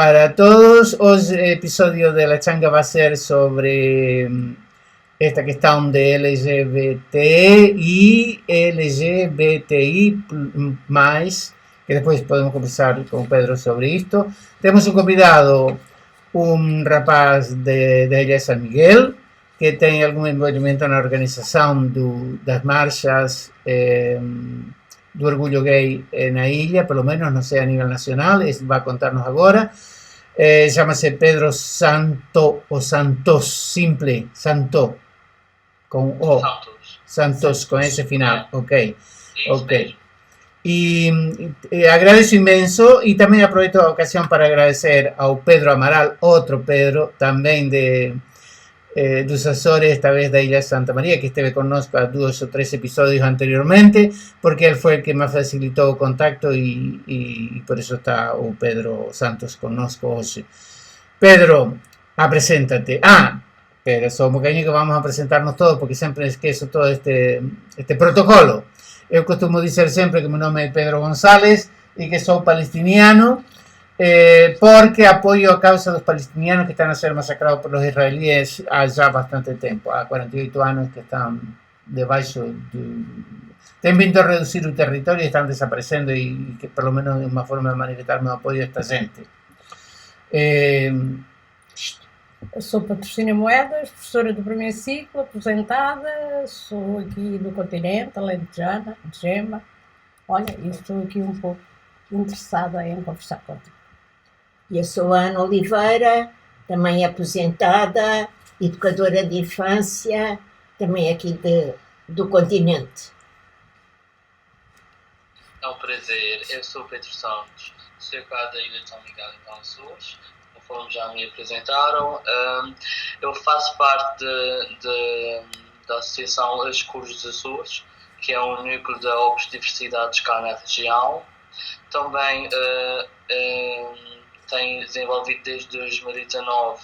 para todos os episodios de La Changa va a ser sobre esta cuestión de LGBT y LGBTI más, que después podemos conversar con Pedro sobre esto. Tenemos un convidado, un rapaz da Ilha de San Miguel, que tem algum envolvimento na organização das marchas do orgulho gay na ilha, pelo menos, não sei, a nível nacional, ele vai contar-nos agora. Chama-se Pedro Santo, ou Santos, simple, Santo, com O. Santos, com esse final, ok. E agradeço imenso, e também aproveito a ocasião para agradecer ao Pedro Amaral, outro Pedro, também dos Açores, esta vez da Ilha de Santa María, que esteve conosco a 2 ou 3 episodios anteriormente, porque él fue el que me facilitó el contacto y por eso está o Pedro Santos conosco hoy. Pedro, apreséntate. Pero só un bocadinho que vamos a presentarnos todos, porque sempre esqueço todo este protocolo. Eu costumo dizer sempre que meu nome é Pedro González e que sou palestiniano, porque apoyo a causa dos palestinianos que están a ser masacrados por los israelíes há já bastante tempo, há 48 anos que están debaixo têm vindo a reducir o territorio e están desaparecendo, e que pelo menos é uma forma de manifestar meu apoio a esta gente. Eu sou Patrocínio Moedas, professora do primeiro ciclo, aposentada, sou aqui do continente, alentejana, de Gema. Olha, e estou aqui um pouco interessada em conversar contigo. Eu sou a Ana Oliveira, também aposentada, educadora de infância, também aqui do continente. É um prazer, eu sou o Pedro Santos, sou cá da Ilha de São Miguel em Açores, conforme já me apresentaram. Eu faço parte da Associação As Cores dos Açores, que é um núcleo de obras de diversidade cá na região. Também tem desenvolvido desde 2019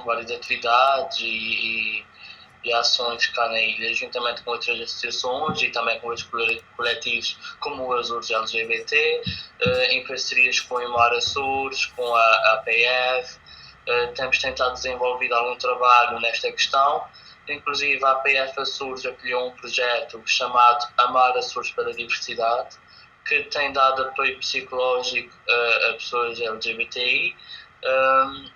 várias atividades e ações cá na ilha, juntamente com outras associações e também com outros coletivos como o Açores LGBT, em parcerias com o Imar Açores, com a APF. Temos tentado desenvolver algum trabalho nesta questão. Inclusive a APF Açores acolheu um projeto chamado Amar Açores para a Diversidade, que tem dado apoio psicológico a pessoas LGBTI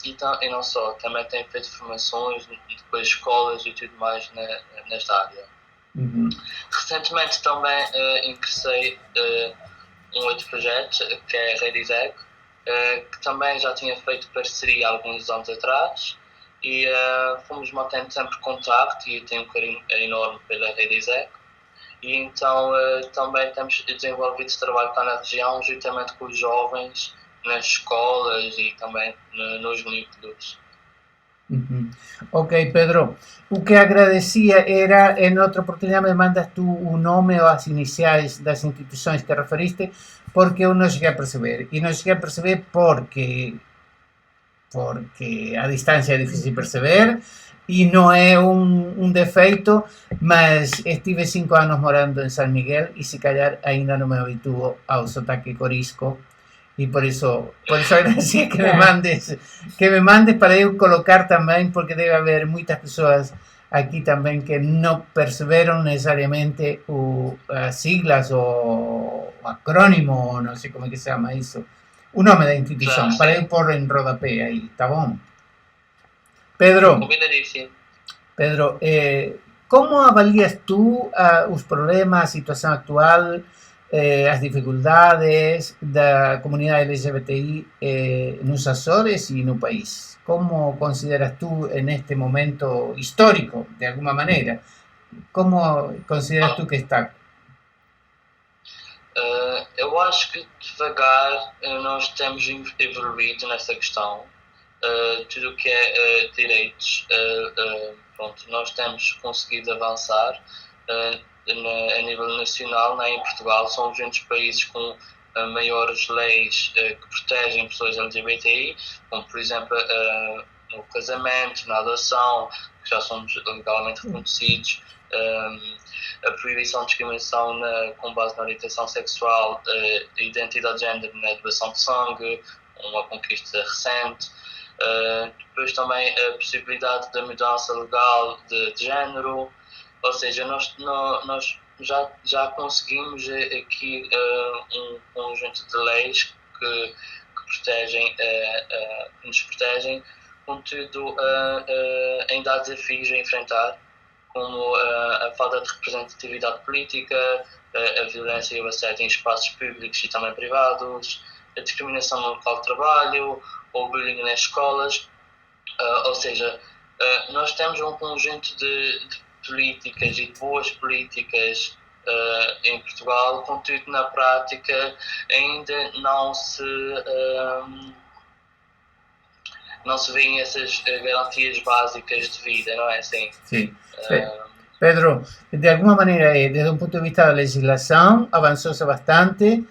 e não só, também tem feito formações, depois escolas e tudo mais nesta área. Uhum. Recentemente também ingressei um outro projeto, que é a Redizec, que também já tinha feito parceria há alguns anos atrás, e fomos mantendo sempre contacto, e eu tenho um carinho enorme pela Redizec. E então também temos desenvolvido esse trabalho cá na região, juntamente com os jovens, nas escolas e também nos núcleos. Uhum. Ok, Pedro. O que agradecia era, em outra oportunidade, me mandas tu o nome ou as iniciais das instituições que referiste, porque eu não cheguei a perceber. E não cheguei a perceber porque a distância é difícil de perceber, e não é um defeito, mas estive 5 anos morando em San Miguel e se calhar ainda não me habituo ao sotaque corisco, e por isso agradecia que me mandes para eu colocar também, porque deve haver muitas pessoas aqui também que não perceberam necessariamente as siglas ou acrônimo, não sei como é que se chama isso, o nome da instituição, para eu pôr em rodapé aí, tá bom? Pedro, como avalias tú os problemas, a situación actual, as dificultades da comunidade LGBTI nos Açores e no país? Como consideras tú en este momento histórico, de alguma maneira? Como consideras tú que está? Eu acho que devagar nós temos evoluído nessa questão. Tudo o que é direitos, nós temos conseguido avançar a nível nacional. Em Portugal somos um dos países com maiores leis que protegem pessoas LGBTI, como por exemplo no casamento, na adoção, que já somos legalmente reconhecidos, a proibição de discriminação com base na orientação sexual, identidade de género na doação de sangue, uma conquista recente. Depois também a possibilidade da mudança legal de género, ou seja, nós já conseguimos aqui um conjunto de leis que nos protegem, contudo ainda há desafios a enfrentar, como a falta de representatividade política, a violência e o assédio em espaços públicos e também privados, a discriminação no local de trabalho, ou bullying nas escolas. Ou seja, nós temos um conjunto de políticas e de boas políticas em Portugal, contudo na prática ainda não se veem essas garantias básicas de vida, não é assim? Sí. Pedro, de alguna manera, desde un punto de vista de la legislación, avanzóse bastante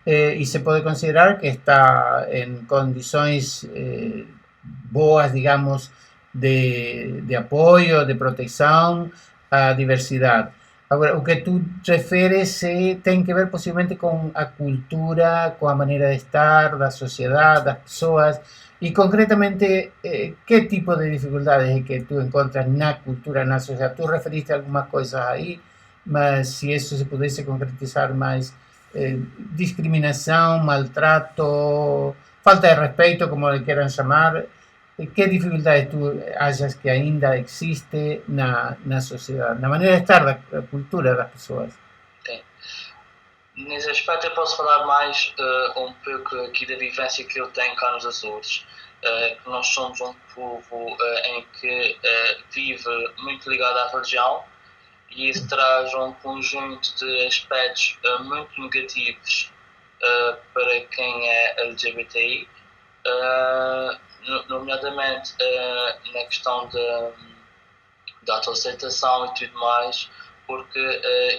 y se puede considerar que está en condiciones boas, digamos, de apoio, de proteção à diversidade. Agora, o que tu referes tem que ver possivelmente com a cultura, com a maneira de estar da sociedade, das pessoas, e concretamente, que tipo de dificuldades é que tu encontras na cultura, na sociedade? Tu referiste algumas coisas aí, mas se isso se pudesse concretizar mais, discriminação, maltrato, falta de respeito, como le quieran chamar, que dificuldades tu achas que ainda existe na sociedade, na maneira de estar da cultura das pessoas? Okay. Nesse aspecto eu posso falar mais um pouco aqui da vivência que eu tenho cá nos Açores. Nós somos um povo em que vive muito ligado à religião, e isso traz um conjunto de aspectos muito negativos para quem é LGBTI, nomeadamente na questão da autoaceitação e tudo mais, porque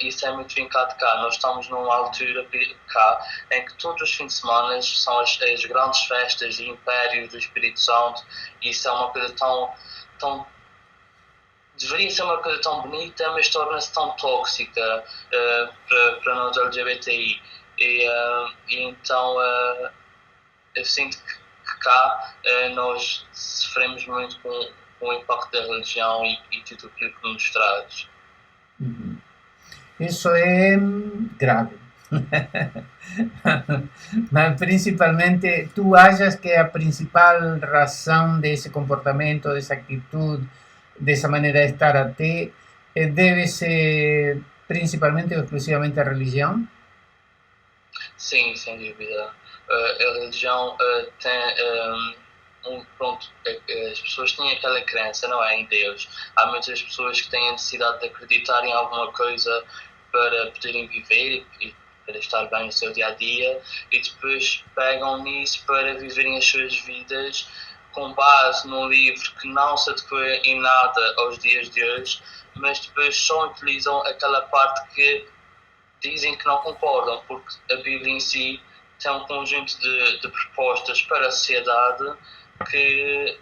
isso é muito vincado cá. Nós estamos numa altura cá em que todos os fins de semana são as grandes festas de Império do Espírito Santo, e isso é uma coisa tão deveria ser uma coisa tão bonita, mas torna-se tão tóxica para nós LGBTI. E então eu sinto que cá nós sofremos muito com o impacto da religião e tudo aquilo que nos traz. Isso é grave. Mas principalmente, tu achas que a principal razão desse comportamento, dessa atitude, dessa maneira de estar até, deve ser principalmente ou exclusivamente a religião? Sim, sem dúvida. A religião tem pronto, as pessoas têm aquela crença, não é, em Deus. Há muitas pessoas que têm a necessidade de acreditar em alguma coisa para poderem viver e para estar bem no seu dia-a-dia, e depois pegam nisso para viverem as suas vidas com base num livro que não se adequa em nada aos dias de hoje, mas depois só utilizam aquela parte que dizem que não concordam, porque a Bíblia em si tem um conjunto de propostas para a sociedade que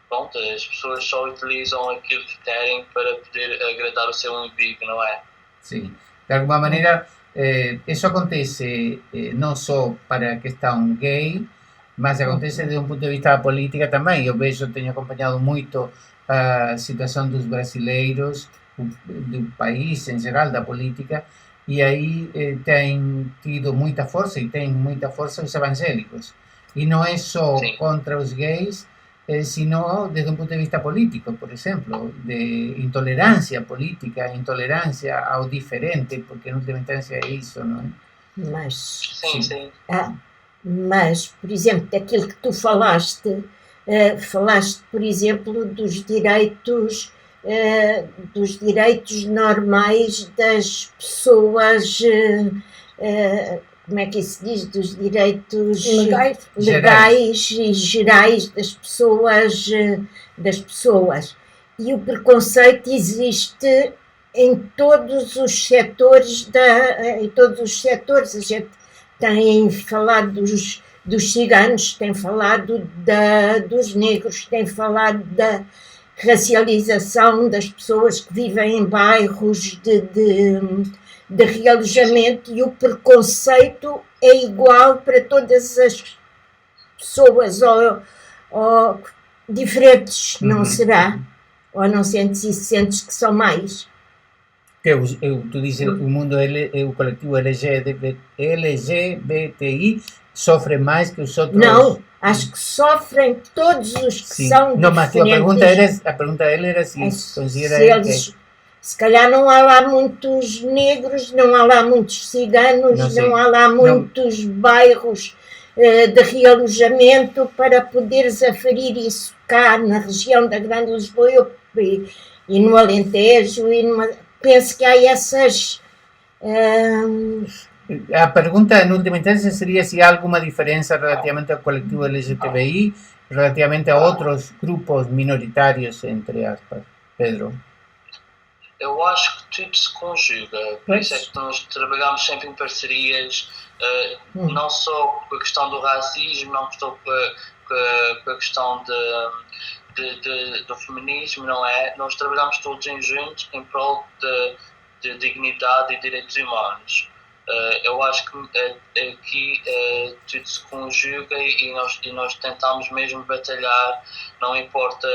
pronto, as pessoas só utilizam aquilo que querem para poder agradar o seu umbigo, não é? Sim, de alguma maneira isso acontece não só para a questão gay, mas acontece desde um ponto de vista da política também. Eu vejo, tenho acompanhado muito a situação dos brasileiros, do país em geral, da política, e aí tem tido muita força, e tem muita força os evangélicos. E não é só contra os gays, sino desde um ponto de vista político, por exemplo, de intolerância política, intolerância ao diferente, porque na última instância é isso, não é? Mas, Sim. Mas, por exemplo, daquilo que tu falaste, por exemplo, dos direitos normais das pessoas, como é que se diz? Dos direitos legais e gerais das pessoas. E o preconceito existe em todos os setores, a gente tem falado dos ciganos, tem falado dos negros, tem falado racialização das pessoas que vivem em bairros de realojamento, e o preconceito é igual para todas as pessoas, ou diferentes, não será? Ou não sentes isso, sentes que são mais? Tu dizes o mundo, o coletivo LGBTI sofre mais que os outros? Não, acho que sofrem todos os que Sim. são não, mas diferentes. a pergunta dele era se considera Se eles, se calhar não há lá muitos negros, não há lá muitos ciganos, não há lá muitos bairros de realojamento para poderes aferir isso cá na região da Grande Lisboa e no Alentejo. Penso que há essas... A pergunta, en última instância, seria se há alguma diferença relativamente ao coletivo LGTBI, relativamente a outros grupos minoritários, entre aspas. Pedro? Eu acho que tudo se conjuga, por isso é que nós trabalhamos sempre em parcerias, não só com a questão do racismo, não só com a questão do feminismo, não é? Nós trabalhamos todos em juntos em prol de dignidade e direitos humanos. Eu acho que aqui tudo se conjuga e nós tentamos mesmo batalhar, não importa...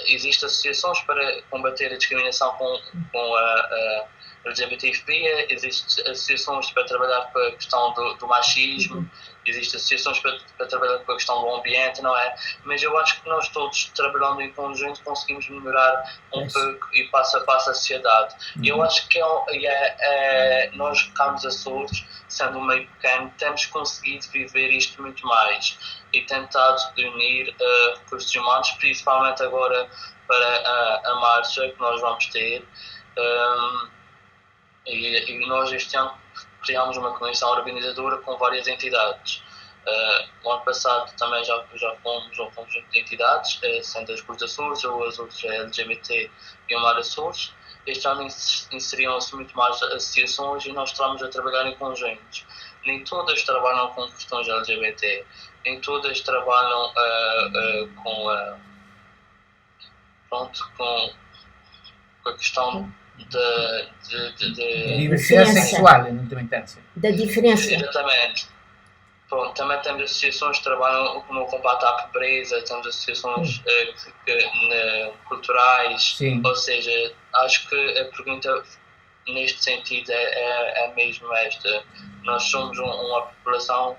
Existem associações para combater a discriminação com a LGBTfobia, existem associações para trabalhar com a questão do machismo, existem associações para trabalhar com a questão do ambiente, não é? Mas eu acho que nós todos, trabalhando em conjunto, conseguimos melhorar um pouco e passo a passo a sociedade. E eu acho que nós cá nos Açores, sendo um meio pequeno, temos conseguido viver isto muito mais e tentado unir recursos humanos, principalmente agora para a marcha que nós vamos ter. E nós este ano criámos uma comissão organizadora com várias entidades. O ano passado também já fomos um conjunto de entidades, sendo as Cruz Açores, ou as outras LGBT e o Mar Açores. Este ano inseriam-se muito mais associações e nós estamos a trabalhar em conjuntos. Nem todas trabalham com questões LGBT, nem todas trabalham com a questão da diversidade sexual, em última instância. Da diferença. Exatamente. Pronto, também temos associações que trabalham no combate à pobreza, temos associações culturais. Sim. Ou seja, acho que a pergunta neste sentido é mesmo esta. Nós somos uma população,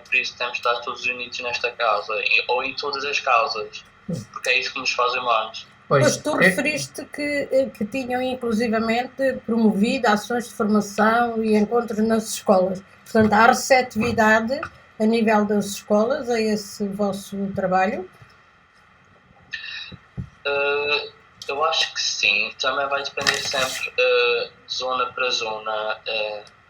por isso temos de estar todos unidos nesta causa, ou em todas as causas, porque é isso que nos faz humanos. Pois tu referiste que tinham inclusivamente promovido ações de formação e encontros nas escolas. Portanto, há receptividade a nível das escolas a esse vosso trabalho? Eu acho que sim. Também vai depender sempre de zona para zona.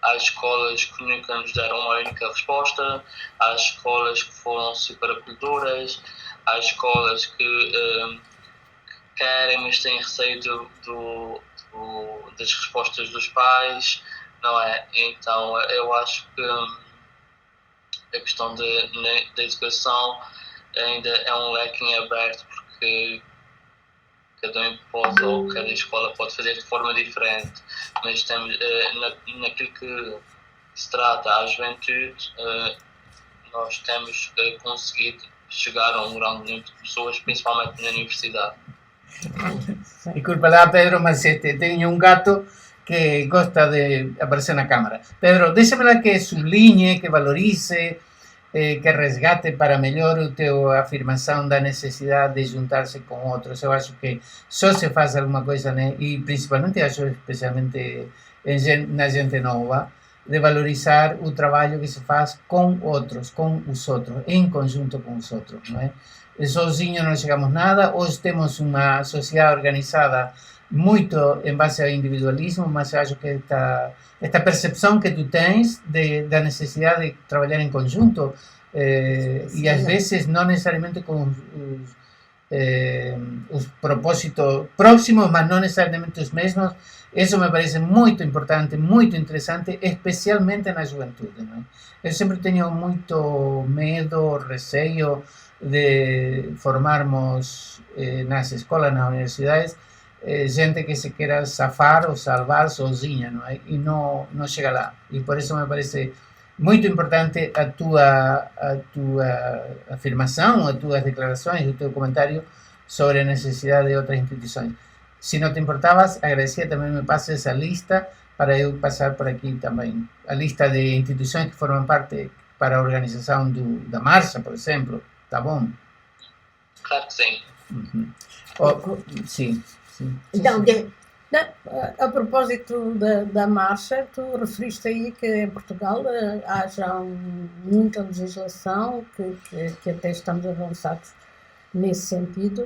Há escolas que nunca nos deram uma única resposta, há escolas que foram super acolhedoras, há escolas que querem, mas têm receio das respostas dos pais, não é? Então, eu acho que a questão da educação ainda é um leque em aberto, porque cada um pode, ou cada escola pode fazer de forma diferente, mas temos, naquilo que se trata à juventude, nós temos conseguido chegar a um grande número de pessoas, principalmente na universidade. Disculpa lá, Pedro, mas tenho um gato que gosta de aparecer na câmara. Pedro, deixa-me que sublinhe, que valorize, que resgate para melhor a tua afirmação da necessidade de juntar-se com outros. Eu acho que só se faz alguma coisa, né? E principalmente acho, especialmente na gente nova, de valorizar o trabalho que se faz com outros, em conjunto com os outros, não é? Sozinho não chegamos nada. Hoje temos uma sociedade organizada muito em base ao individualismo, mas acho que esta percepção que tu tens da necessidade de trabalhar em conjunto e às vezes não necessariamente com os propósitos próximos, mas não necessariamente os mesmos, isso me parece muito importante, muito interessante, especialmente na juventude, não é? Eu sempre tenho muito medo, receio de formarmos nas escolas, nas universidades, gente que se queira safar ou salvar sozinha, não é? E não chega lá. E por isso me parece muito importante a tua afirmação, as tuas declarações, o teu comentário sobre a necessidade de outras instituições. Se não te importavas, agradecia também me passe essa lista para eu passar por aqui também. A lista de instituições que formam parte para a organização da marcha, por exemplo. Tá bom? Claro que sim. Uhum. Sim. Então, a propósito da marcha, tu referiste aí que em Portugal há já muita legislação, que até estamos avançados nesse sentido.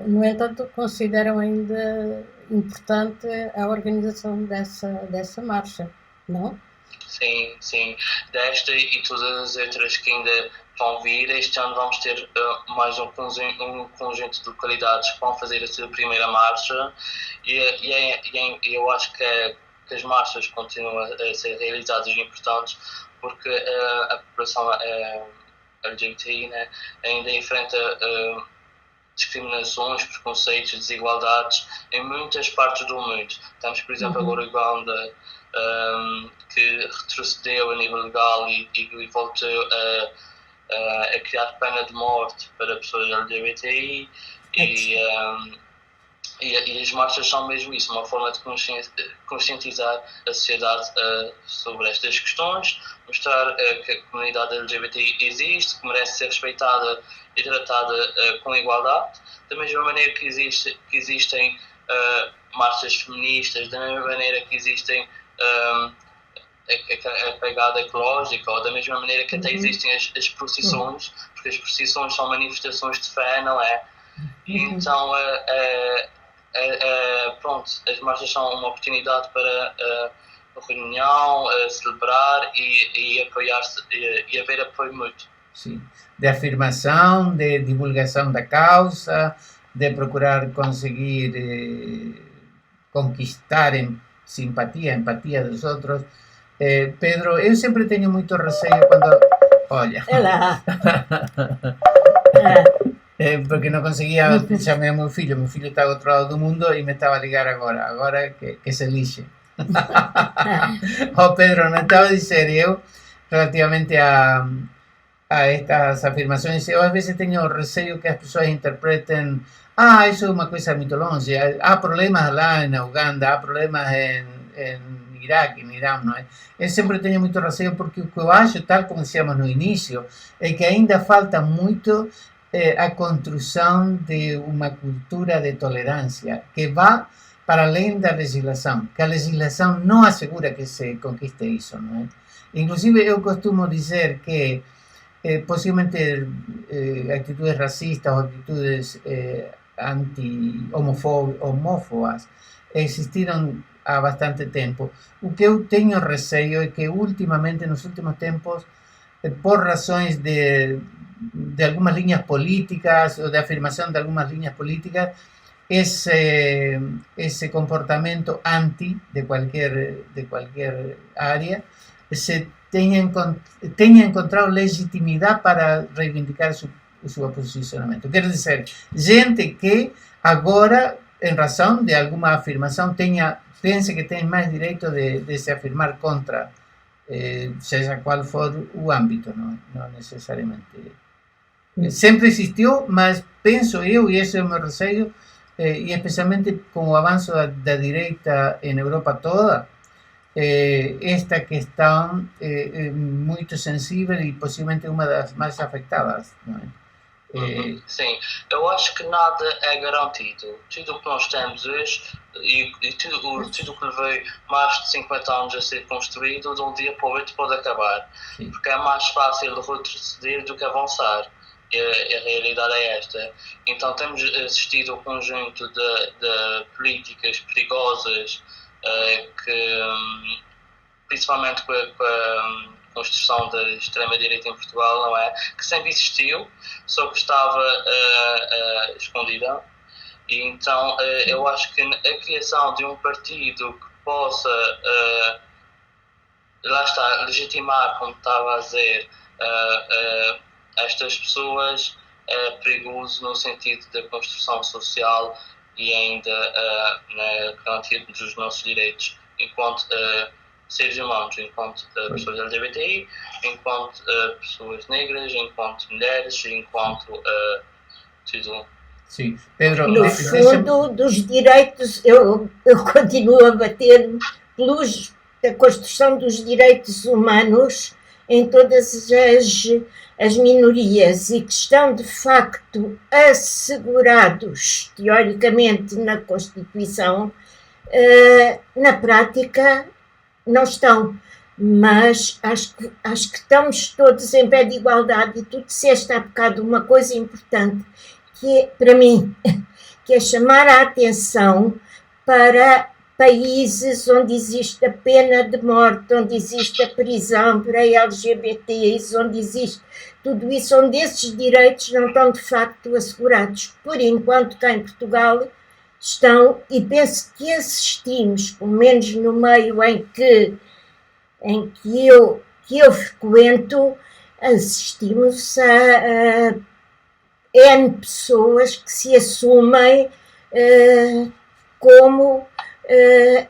No entanto, consideram ainda importante a organização dessa marcha, não? Sim. Desta e todas as outras que ainda vão vir, este ano vamos ter mais um conjunto de localidades que vão fazer a sua primeira marcha e eu acho que as marchas continuam a ser realizadas e importantes porque a população LGBTI, né, ainda enfrenta discriminações, preconceitos, desigualdades em muitas partes do mundo. Temos, por exemplo, agora a Uganda, que retrocedeu a nível legal e voltou a criar pena de morte para pessoas LGBTI e as marchas são mesmo isso, uma forma de conscientizar a sociedade sobre estas questões, mostrar que a comunidade LGBTI existe, que merece ser respeitada e tratada com igualdade, da mesma maneira que existem marchas feministas, da mesma maneira que existem a pegada ecológica, ou da mesma maneira que até existem as procissões, porque as procissões são manifestações de fé, não é? Então, pronto, as marchas são uma oportunidade para reunião, celebrar e apoiar-se e haver apoio mútuo. Sim, de afirmação, de divulgação da causa, de procurar conseguir conquistar empatia dos outros. Pedro, eu sempre tenho muito receio quando... Olha... porque não conseguia chamar meu filho está do outro lado do mundo e me estava a ligar agora que se lixe. Pedro, me estava a dizer eu, relativamente a estas afirmações, eu às vezes tenho receio que as pessoas interpretem isso é uma coisa muito longe, há problemas lá na Uganda, há problemas em Iraque, em Irã, não é? Eu sempre tenho muito receio porque o que eu acho, tal como dizíamos no início, é que ainda falta muito a construção de uma cultura de tolerância que vá para além da legislação, que a legislação não assegura que se conquiste isso, não é? Inclusive, eu costumo dizer que possivelmente atitudes racistas ou atitudes anti-homófobas existiram há bastante tempo. O que eu tenho receio é que ultimamente, nos últimos tempos, por razões de algumas linhas políticas ou de afirmação de algumas linhas políticas, esse comportamento anti de qualquer área se tenha encontrado legitimidade para reivindicar seu posicionamento. Quero dizer, gente que agora, em razão de alguma afirmação, pense que tem mais direito de se afirmar contra, seja qual for o âmbito, não necessariamente. Sempre existiu, mas penso eu, e esse é o meu receio, e especialmente com o avanço da direita em Europa toda, esta questão é muito sensível e possivelmente uma das mais afetadas, não é? Sim, eu acho que nada é garantido. Tudo o que nós temos hoje e tudo que levou mais de 50 anos a ser construído, de um dia para o outro pode acabar. Sim. Porque é mais fácil retroceder do que avançar. E a realidade é esta. Então temos assistido a um conjunto de políticas perigosas que, principalmente com a construção da extrema-direita em Portugal, não é? Que sempre existiu, só que estava escondida. E então eu acho que a criação de um partido que possa, lá está, legitimar, como estava a dizer, estas pessoas é perigoso no sentido da construção social e ainda na garantia dos nossos direitos enquanto seres humanos, enquanto pessoas LGBTI, enquanto pessoas negras, enquanto mulheres, enquanto tudo. Sim, Pedro, no fundo dos direitos, eu continuo a bater da construção dos direitos humanos em todas as minorias e que estão de facto assegurados teoricamente na Constituição, na prática não estão, mas acho que estamos todos em pé de igualdade. E tu disseste há bocado uma coisa importante que é, para mim, que é chamar a atenção para países onde existe a pena de morte, onde existe a prisão para LGBTs, onde existe tudo isso, onde esses direitos não estão de facto assegurados. Por enquanto, cá em Portugal estão, e penso que assistimos, pelo menos no meio em que eu frequento, assistimos a N pessoas que se assumem como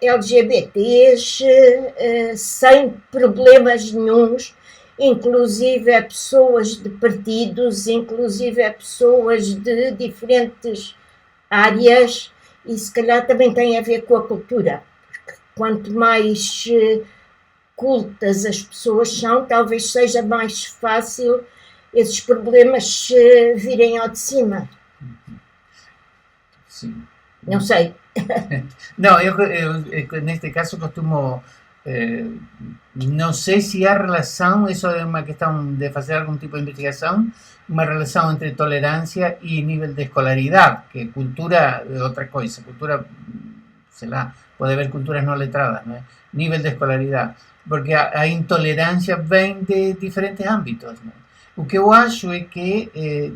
LGBTs sem problemas nenhuns, inclusive a pessoas de partidos, inclusive a pessoas de diferentes áreas, e se calhar também tem a ver com a cultura, porque quanto mais cultas as pessoas são, talvez seja mais fácil esses problemas virem ao de cima. Sim. Não sei. Não, eu neste caso costumo, não sei se há relação, isso é uma questão de fazer algum tipo de investigação, uma relação entre tolerância e nível de escolaridade, que cultura é outra coisa, cultura, sei lá, pode haver culturas não letradas, não é? Nível de escolaridade, porque a intolerância vem de diferentes âmbitos, não é? O que eu acho é que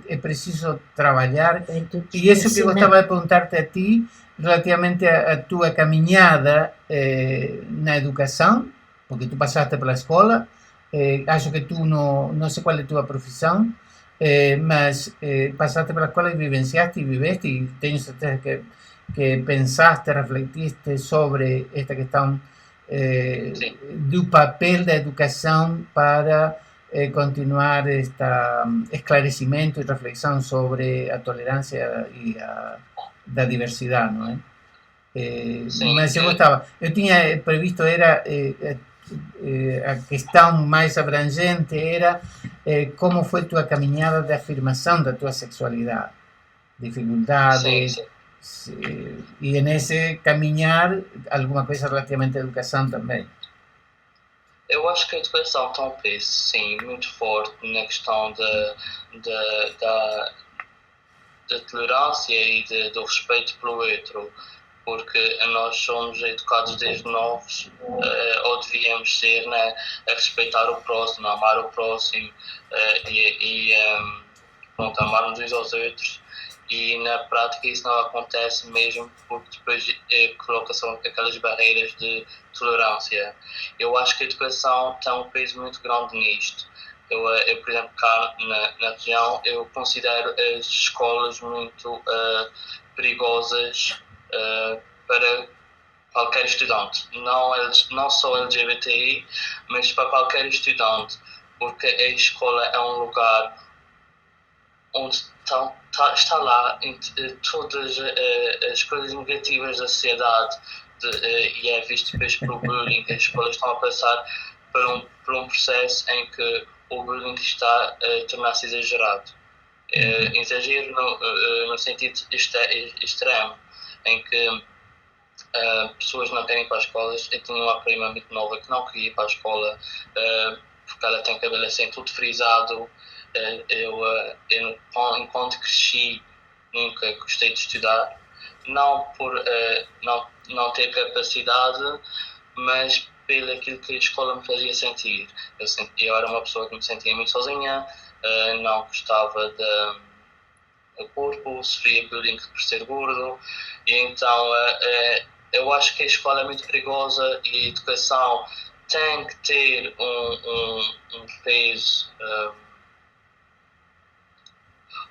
é preciso trabalhar, e isso que eu gostava de perguntar-te a ti, relativamente à tua caminhada na educação, porque tu passaste pela escola, acho que tu não sei qual é a tua profissão, mas passaste pela escola e vivenciaste e viveste, e tenho certeza que pensaste, refletiste sobre esta questão do papel da educação para continuar este esclarecimento e reflexão sobre a tolerância e da diversidade, não é? Mas eu tinha previsto, era a questão mais abrangente, era como foi tua caminhada de afirmação da tua sexualidade, dificuldades, e nesse caminhar alguma coisa relativamente à educação também. Eu acho que a educação tem um peso, sim, muito forte na questão da tolerância e do respeito pelo outro, porque nós somos educados desde novos, ou devíamos ser, né, a respeitar o próximo, a amar o próximo pronto, amarmos uns aos outros. E na prática isso não acontece mesmo porque depois coloca-se aquelas barreiras de tolerância. Eu acho que a educação tem um peso muito grande nisto. Eu por exemplo, cá na região, eu considero as escolas muito perigosas para qualquer estudante. Não só LGBTI, mas para qualquer estudante. Porque a escola é um lugar onde está lá todas as coisas negativas da sociedade e é visto depois pelo bullying. As escolas estão a passar por um processo em que o bullying está a tornar-se exagerado. Exagero no sentido extremo, em que pessoas não querem ir para as escolas. Eu tinha uma prima muito nova que não queria ir para a escola porque ela tem o cabelo assim tudo frisado. Eu enquanto cresci nunca gostei de estudar, não por não ter capacidade, mas pelo aquilo que a escola me fazia sentir. Eu era uma pessoa que me sentia muito sozinha, não gostava do corpo, sofria bullying por ser gordo, e então eu acho que a escola é muito perigosa e a educação tem que ter um peso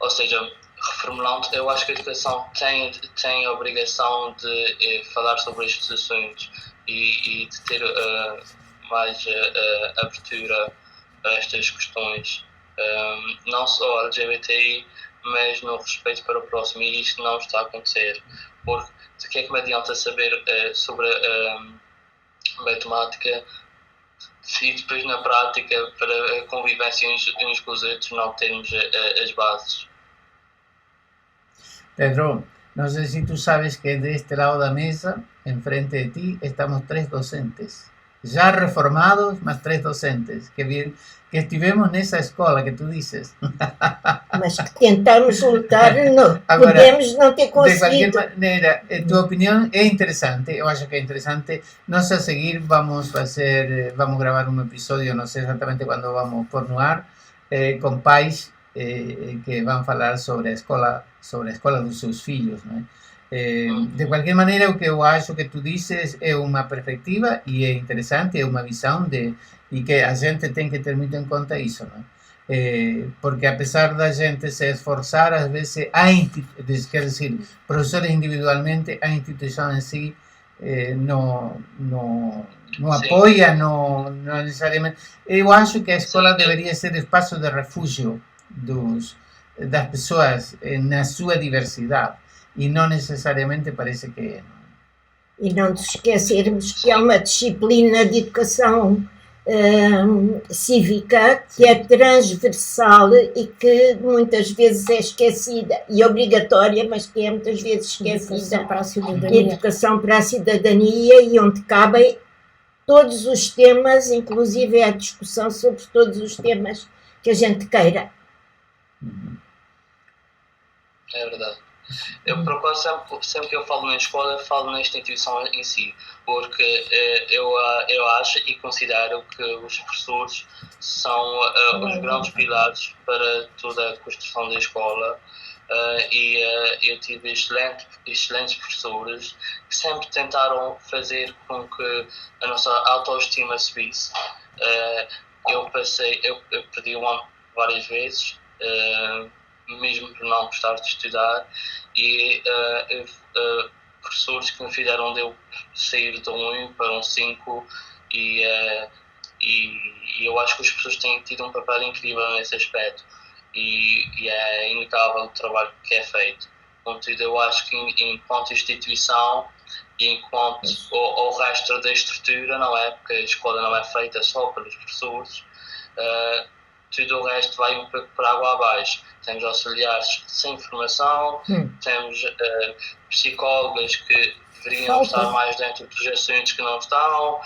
Ou seja, reformulando, eu acho que a educação tem a obrigação de falar sobre estes assuntos e de ter mais abertura a estas questões, não só LGBTI, mas no respeito para o próximo, e isto não está a acontecer, porque de que é que me adianta saber sobre matemática se depois na prática para a convivência uns com os outros não termos as bases. Pedro, no sé si tú sabes que de este lado de la mesa, enfrente de ti, estamos 3 docentes. Ya reformados, más 3 docentes, que estivemos nessa escola que tu dizes. Mas que tentamos lutar, não. Agora, podemos não ter conseguido. De qualquer maneira, tu opinião é interessante, eu acho que é interessante. Nós a seguir vamos gravar um episódio, não sei exatamente quando vamos pôr no ar, com pais que vão falar sobre a escola dos seus filhos, né? De qualquer maneira, o que eu acho que tu dizes é uma perspectiva e é interessante, é uma visão e que a gente tem que ter muito em conta isso, né? Porque apesar da gente se esforçar, às vezes, quer dizer, professores individualmente, a instituição em si não apoia, não necessariamente. Eu acho que a escola deveria ser espaço de refúgio das pessoas na sua diversidade, e não necessariamente parece que é. E não nos esquecermos que há uma disciplina de educação cívica que é transversal e que muitas vezes é esquecida e obrigatória, mas que é muitas vezes esquecida. Educação para a cidadania, e onde cabem todos os temas, inclusive a discussão sobre todos os temas que a gente queira. É verdade. Eu procuro sempre que eu falo na escola, falo na instituição em si, porque eu acho e considero que os professores são os grandes pilares para toda a construção da escola, e eu tive excelentes professores que sempre tentaram fazer com que a nossa autoestima subisse. Eu perdi o ano várias vezes, mesmo por não gostar de estudar, e professores que me fizeram de eu sair de um 1 para um 5, e eu acho que os professores têm tido um papel incrível nesse aspecto, e é inegável o trabalho que é feito. Contudo, eu acho que enquanto instituição e enquanto o resto da estrutura, não é? Porque a escola não é feita só pelos professores, tudo o resto vai um pouco por água abaixo. Temos auxiliares sem formação, temos psicólogas que deveriam estar mais dentro dos assuntos que não estão,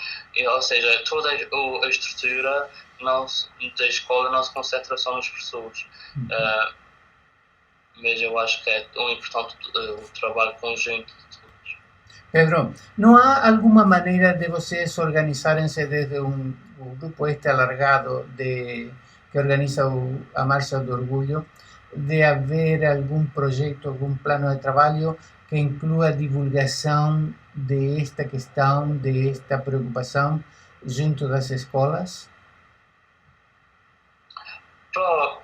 ou seja, toda a estrutura da escola não se concentra só nos professores. Mas eu acho que é importante o trabalho conjunto de todos. Pedro, não há alguma maneira de vocês organizarem-se desde o grupo alargado que organiza a Marcha do Orgulho, de haver algum projeto, algum plano de trabalho que inclua a divulgação desta questão, desta preocupação junto das escolas?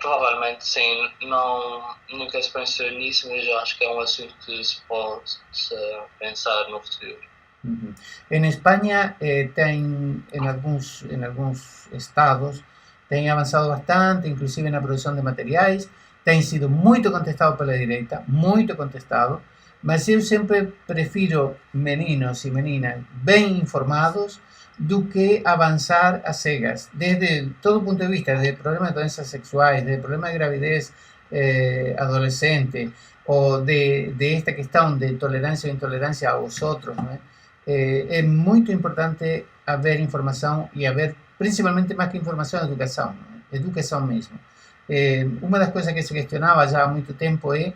Provavelmente sim, nunca se pensou nisso, mas eu acho que é um assunto que se pode pensar no futuro. Em Espanha, tem, em alguns estados, tem avançado bastante, inclusive na produção de materiais, tem sido muito contestado pela direita, muito contestado, mas eu sempre prefiro meninos e meninas bem informados do que avançar a cegas, desde todo ponto de vista, desde problemas de doenças sexuais, desde problemas de gravidez adolescente, ou de esta questão de tolerância ou intolerância aos outros, não é? É muito importante haver informação e haver, principalmente mais que informação, educação, não é? Educação mesmo. Uma das coisas que se questionava já há muito tempo em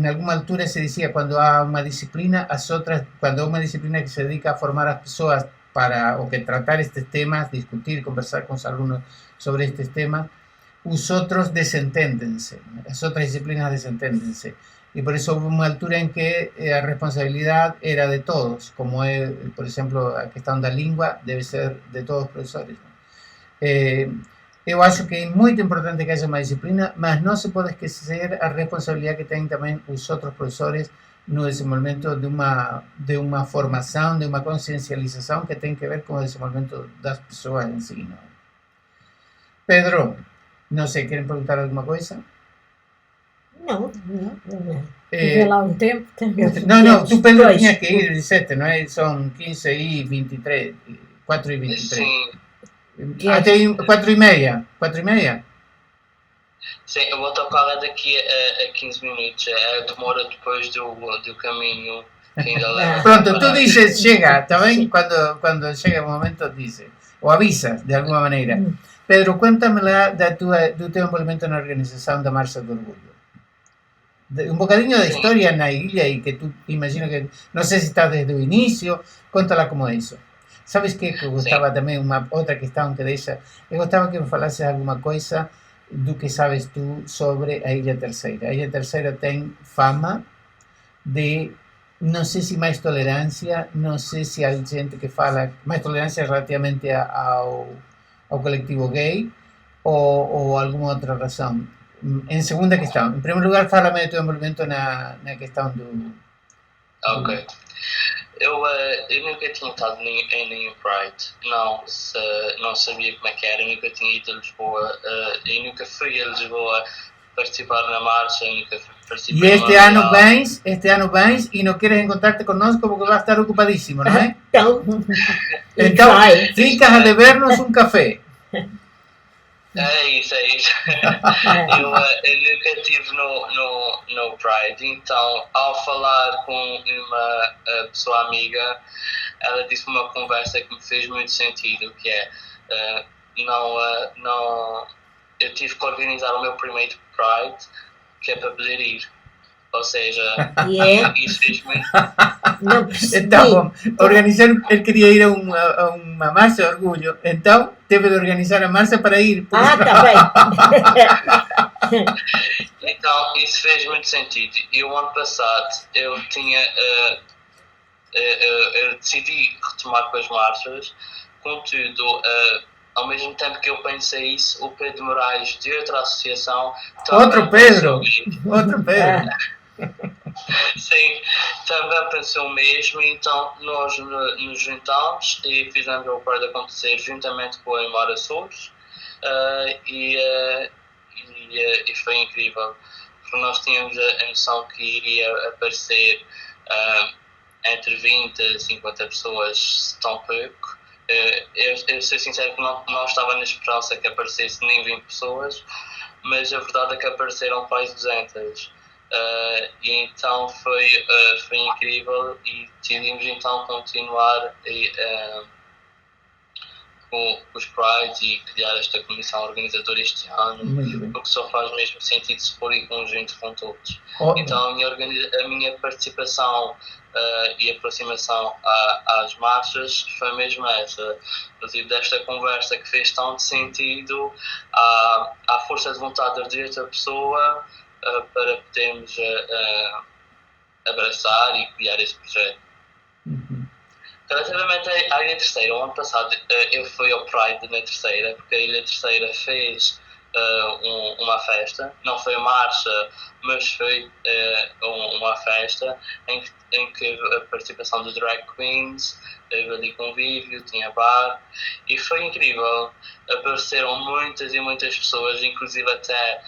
alguma altura se dizia, quando há uma disciplina, quando há uma disciplina que se dedica a formar as pessoas o que tratar estes temas, discutir, conversar com os alunos sobre estes temas, os outros desentendem-se, as outras disciplinas desentendem-se. E por isso houve uma altura em que a responsabilidade era de todos, como é, por exemplo, a questão da língua deve ser de todos os professores. eu acho que é muito importante que haja mais disciplina, mas não se pode esquecer a responsabilidade que têm também os outros professores no desenvolvimento de uma formação, de uma consciencialização que tem que ver com o desenvolvimento das pessoas em si. Não? Pedro, não sei, querem perguntar alguma coisa? Não. Vê lá o tempo. Não, tu, Pedro, tinha que ir, disseste, não é? São 15h23, 4h23. Sim. Até 4h30? 4h30? Sim, eu vou tocar daqui a 15 minutos. Demora depois do caminho que ainda leva. Pronto, tu dizes, chega, está bem? Quando chega o momento, dizes. Ou avisas, de alguma maneira. Pedro, conta-me lá do teu envolvimento na organização da Marcha do Orgulho. Um bocadinho da história na ilha e que tu imagino que... Não sei se está desde o início. Conta lá como é isso. Sabes que eu gostava também, uma outra questão que deixa... Eu gostava que me falasses alguma coisa do que sabes tu sobre a Ilha Terceira. A Ilha Terceira tem fama de, não sei se mais tolerância, não sei se há gente que fala mais tolerância relativamente ao coletivo gay ou alguma outra razão. Em segunda questão, em primeiro lugar, fala-me do teu envolvimento na questão do... Ok. Eu nunca tinha estado em nenhum Pride, não sabia como é que era, eu nunca tinha ido a Lisboa, eu nunca fui a Lisboa participar na marcha, nunca participei. E este ano vens e não queres encontrar-te connosco porque vais estar ocupadíssimo, não é? Então ficas a dever-nos um café. É isso. Eu nunca estive no Pride, então ao falar com uma pessoa amiga, ela disse uma conversa que me fez muito sentido, que é, eu tive que organizar o meu primeiro Pride, que é para poder ir. Ou seja, isso fez muito... Não percebi. Então, organizar, ele queria ir a uma marcha de orgulho, então teve de organizar a marcha para ir. Tá bem. Então, isso fez muito sentido. E o ano passado eu decidi retomar com as marchas, contudo, ao mesmo tempo que eu pensei isso, o Pedro Moraes de outra associação... Outro Pedro! Sim, também pensou o mesmo, então nós nos juntamos e fizemos o Pride acontecer juntamente com a Emara Souls e foi incrível, porque nós tínhamos a noção que iria aparecer entre 20 a 50 pessoas, tão pouco. Eu sou sincero que não estava na esperança que aparecesse nem 20 pessoas, mas a verdade é que apareceram quase 200. E então foi incrível e decidimos então continuar com os Prides e criar esta comissão organizadora este ano, porque só faz mesmo sentido se pôr em conjunto com todos. Então a minha participação e aproximação às marchas foi mesmo essa, inclusive desta conversa que fez tanto sentido, à força de vontade de outra pessoa para podermos abraçar e criar esse projeto. Relativamente à Ilha Terceira, o ano passado eu fui ao Pride na Terceira, porque a Ilha Terceira fez uma festa, não foi marcha, mas foi uma festa em que a participação de drag queens, teve ali convívio, tinha bar, e foi incrível. Apareceram muitas e muitas pessoas, inclusive até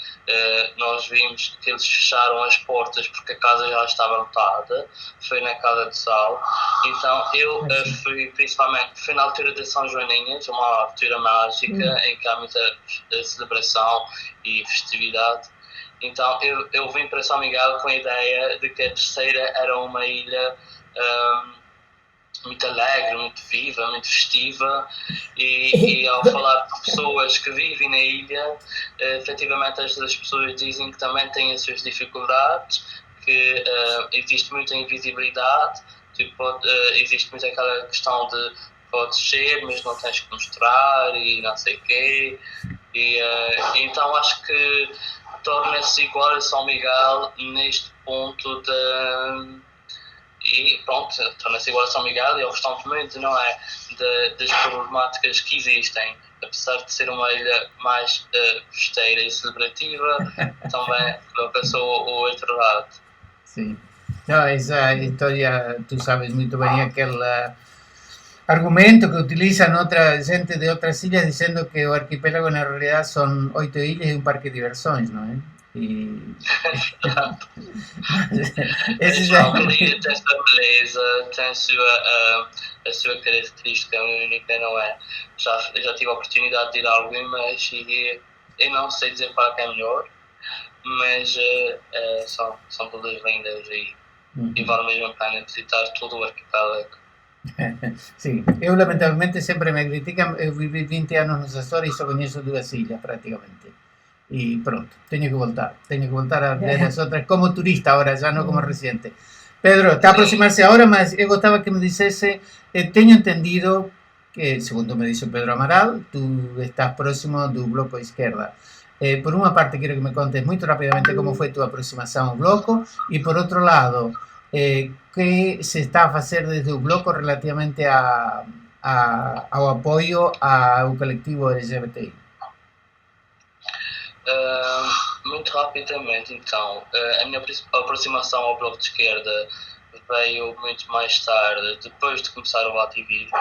nós vimos que eles fecharam as portas porque a casa já estava lotada, foi na Casa de Sal. Então eu fui principalmente, foi na altura de São Joaninhas, uma altura mágica em que há muita celebração e festividade. Então eu vim para São Miguel com a ideia de que a Terceira era uma ilha muito alegre, muito viva, muito festiva, e ao falar com pessoas que vivem na ilha, efetivamente estas pessoas dizem que também têm as suas dificuldades, que existe muita invisibilidade, existe muito aquela questão de podes ser, mas não tens que mostrar e não sei o quê, e então acho que torna-se igual a São Miguel neste ponto e pronto, torna-se igual a São Miguel e ao restante mundo, não é? Das problemáticas que existem, apesar de ser uma ilha mais festeira e celebrativa, também coloca-se o outro lado. Sim. No, esa historia, tú sabes muy bien aquel argumento que utilizan otra gente de otras islas diciendo que el arquipélago en realidad son 8 ilhas y un parque de diversiones, ¿no? E... Cada ilha tem a sua beleza, tem a sua característica única, não é? Já tive a oportunidade de ir a algumas e eu não sei dizer qual é melhor, mas são todas lindas e vale mesmo a pena visitar todo o arquipélago. Sim, eu lamentavelmente sempre me criticam, eu vivi 20 anos nos Açores e só conheço 2 ilhas praticamente. E pronto, tenho que voltar a ver as outras como turista agora, já não como residente. Pedro, está a aproximar-se a hora, mas eu gostava que me dissesse, tenho entendido que, segundo me disse o Pedro Amaral, tu estás próximo do Bloco Esquerda. Por uma parte, quero que me contes muito rapidamente como foi tua aproximação ao Bloco, e por outro lado, que se está a fazer desde o Bloco relativamente ao apoio ao coletivo LGBTI. Muito rapidamente, então, a minha aproximação ao Bloco de Esquerda veio muito mais tarde, depois de começar o ativismo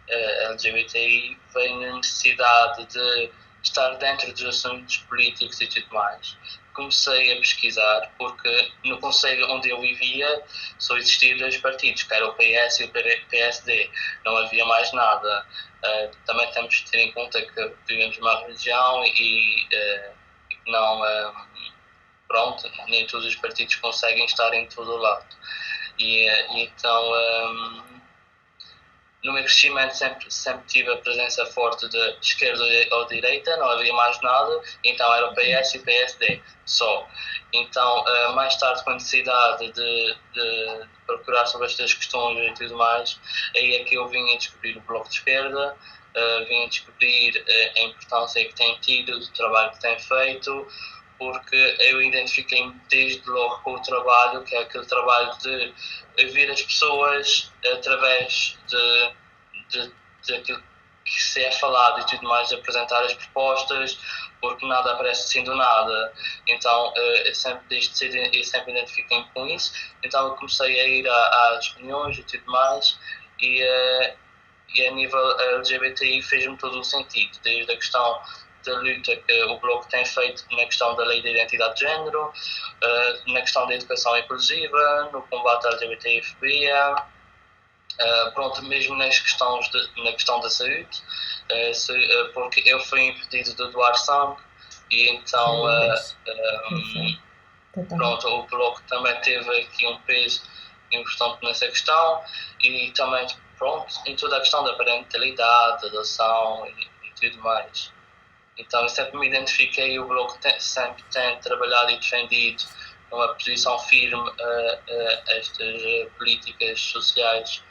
LGBTI, veio a necessidade de estar dentro dos assuntos políticos e tudo mais. Comecei a pesquisar, porque no concelho onde eu vivia só existiam 2 partidos, que era o PS e o PSD, não havia mais nada. Também temos de ter em conta que vivemos numa região e não, pronto, nem todos os partidos conseguem estar em todo o lado. Então, no meu crescimento sempre tive a presença forte de esquerda ou direita, não havia mais nada, então era o PS e o PSD só. Então, mais tarde, com a necessidade de procurar sobre estas questões e tudo mais, aí é que eu vim a descobrir o Bloco de Esquerda, vim a descobrir a importância que tem tido, o trabalho que tem feito, porque eu identifiquei-me desde logo com o trabalho, que é aquele trabalho de ouvir as pessoas através daquilo que se é falado e tudo mais, de apresentar as propostas, porque nada aparece assim do nada. Então, eu sempre identifiquei-me com isso, então eu comecei a ir às reuniões e tudo mais, e a nível LGBTI fez-me todo o sentido, desde a questão da luta que o Bloco tem feito na questão da lei da identidade de género, na questão da educação inclusiva, no combate à LGBTI-fobia, pronto, mesmo na questão da saúde, porque eu fui impedido de doar sangue e então pronto, o Bloco também teve aqui um peso importante nessa questão e também pronto, em toda a questão da parentalidade, da adoção e tudo mais. Então eu sempre me identifiquei e o Bloco sempre tem trabalhado e defendido uma posição firme a estas políticas sociais.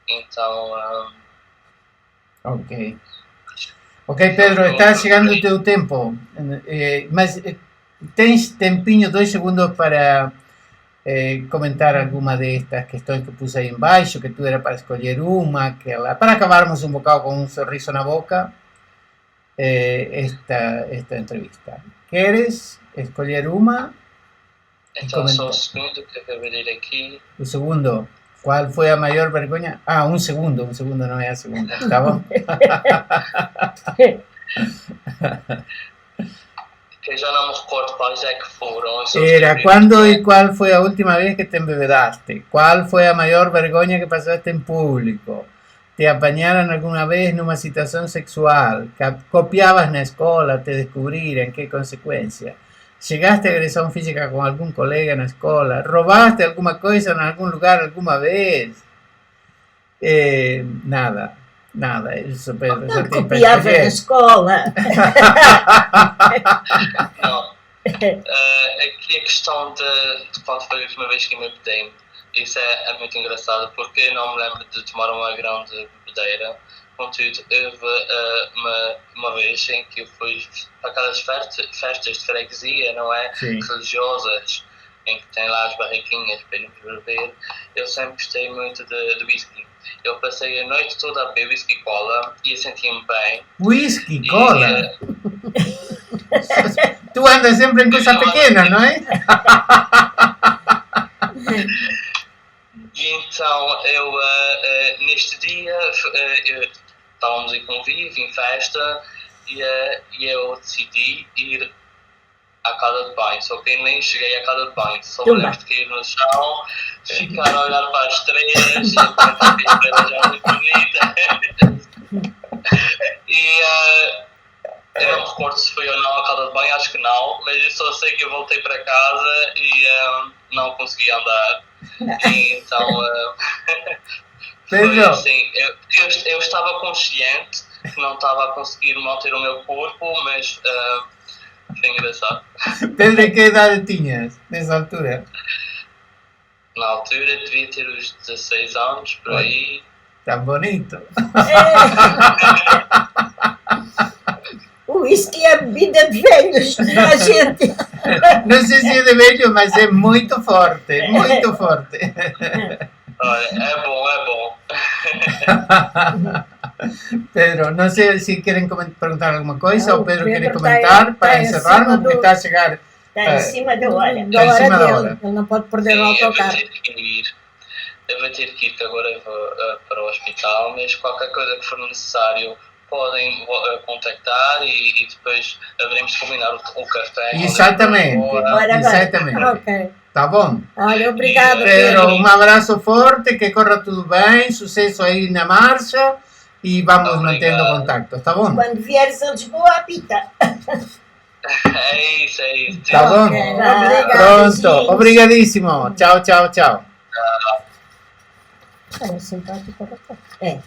Então... Ok, Pedro, está chegando o teu tempo, mas tens tempinho, 2 segundos para comentar alguma destas questões que puse aí embaixo, que tu era para escolher uma, para acabarmos um bocado com um sorriso na boca, esta entrevista. Queres escolher uma? Então, só o segundo que eu vou ler aqui. O segundo? Qual foi a maior vergonha? Um segundo não é a segunda, tá bom? Que já não me recordo quais é que foram. Era quando e qual foi a última vez que te embebedaste? Qual foi a maior vergonha que passaste em público? Te apañaron alguna vez numa situação sexual? Copiabas na escola? Te descubriram? Que consequência? Chegaste a agressão física com algum colega na escola? Roubaste alguma coisa em algum lugar alguma vez? Nada. Isso, Pedro. Não copiava na escola. Não. Aqui a questão de quando foi a última vez que me bebedei, isso é muito engraçado, porque eu não me lembro de tomar uma grande bebedeira. Contudo, houve uma vez em que eu fui para aquelas festas de freguesia, não é? Sim. Religiosas. em que tem lá as barraquinhas para irmos beber, eu sempre gostei muito de whisky. Eu passei a noite toda a beber whisky cola e sentia-me bem. Whisky, cola? Tu andas sempre em coisa pequena, não é? E então, eu, neste dia, estávamos em convívio, em festa, e eu decidi ir à casa de banho. Só que nem cheguei à casa de banho. Só me lembro de cair no chão, ficar a olhar para as estrelas, e a pensar que as estrelas eram muito bonitas. E eu não me recordo se foi ou não à casa de banho, acho que não, mas eu só sei que eu voltei para casa e não consegui andar. E então, foi assim, eu estava consciente que não estava a conseguir manter o meu corpo, mas foi engraçado. Pedro, que idade tinhas nessa altura? Na altura devia ter os 16 anos, por aí. Tá bonito. O whisky é bebida de velhos, a gente. Não sei se é de velho, mas é muito forte, muito forte. Olha, é bom. Pedro, não sei se querem perguntar alguma coisa, ou Pedro quer Pedro comentar está para em encerrarmos, cima porque está a chegar. Está em cima da hora. Da em hora cima da dele. hora. Ele não pode perder o autocarro. Eu vou ter que ir, que agora eu vou para o hospital, mas qualquer coisa que for necessário podem contactar e depois haveremos de combinar o café. Exatamente, exatamente. Ok. Tá bom? Olha, obrigado, Pedro, Pedro. um abraço forte, que corra tudo bem, sucesso aí na marcha e vamos mantendo contato, tá bom? Quando vieres a Lisboa, apita. É isso. Tá bom? Ok, obrigado. Pronto, obrigadíssimo. Tchau, tchau, tchau. É simpático. É. É.